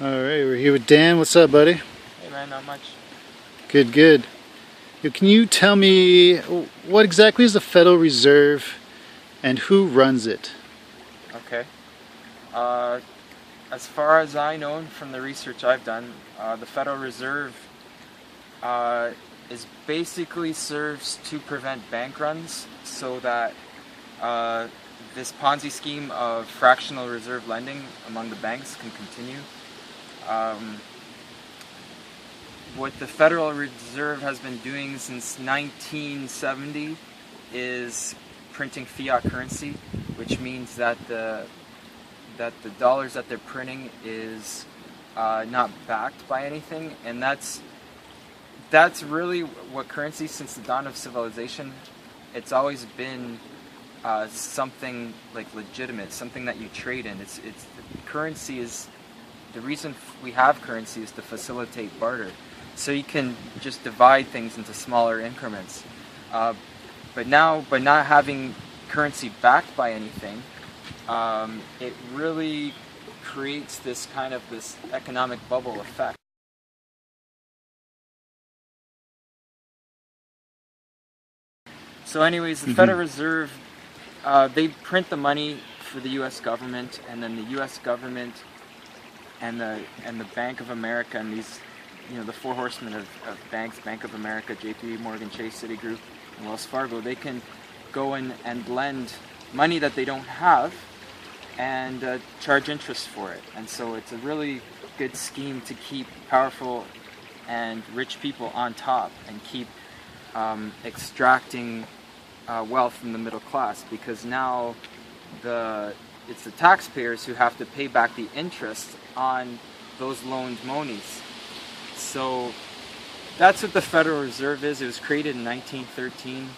All right, we're here with Dan. What's up, buddy? Hey man, not much. Good, good. Can you tell me what exactly is the Federal Reserve and who runs it? Okay. As far as I know from the research I've done, the Federal Reserve is basically serves to prevent bank runs so that this Ponzi scheme of fractional reserve lending among the banks can continue. What the Federal Reserve has been doing since 1970 is printing fiat currency, which means that the dollars that they're printing is not backed by anything, and that's really what currency, since the dawn of civilization, it's always been something like legitimate, something that you trade in. It's currency is the reason we have currency is to facilitate barter, so you can just divide things into smaller increments. But now, by not having currency backed by anything, it really creates this economic bubble effect. So anyways, the Federal Reserve, they print the money for the U.S. government, and then the U.S. government and the Bank of America and these, the four horsemen of banks, Bank of America, J.P. Morgan Chase, Citigroup, and Wells Fargo, they can go in and lend money that they don't have and charge interest for it. And so it's a really good scheme to keep powerful and rich people on top and keep extracting wealth from the middle class, because now it's the taxpayers who have to pay back the interest on those loaned monies. So that's what the Federal Reserve is. It was created in 1913.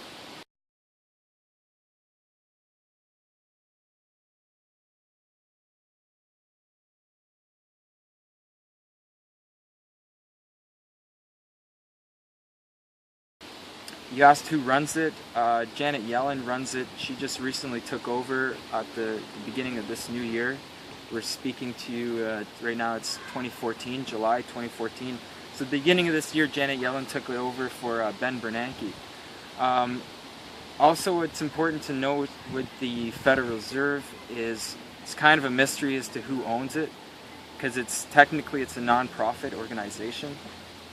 You asked who runs it. Janet Yellen runs it. She just recently took over at the beginning of this new year. We're speaking to you right now. It's 2014, July 2014. So at the beginning of this year, Janet Yellen took it over for Ben Bernanke. Also, what's important to note with the Federal Reserve is it's kind of a mystery as to who owns it, because it's a non-profit organization.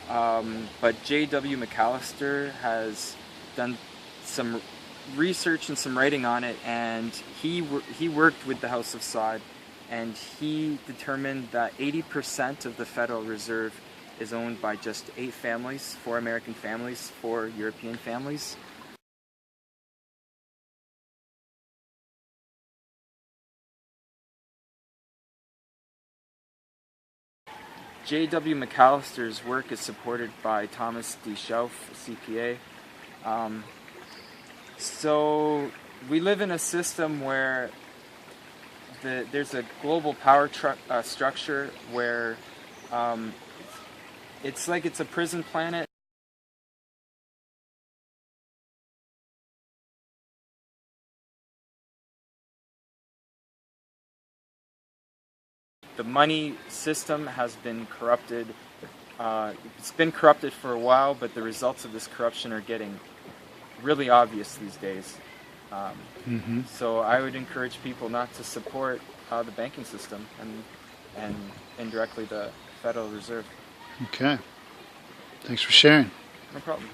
But J.W. McAllister has done some research and some writing on it, and he worked with the House of Saud, and he determined that 80% of the Federal Reserve is owned by just 8 families, 4 American families, 4 European families. J.W. McAllister's work is supported by Thomas D. Schauf, CPA. So we live in a system where there's a global power structure where it's like it's a prison planet. The money system has been corrupted. It's been corrupted for a while, but the results of this corruption are getting really obvious these days. So I would encourage people not to support the banking system and indirectly the Federal Reserve. Okay. Thanks for sharing. No problem.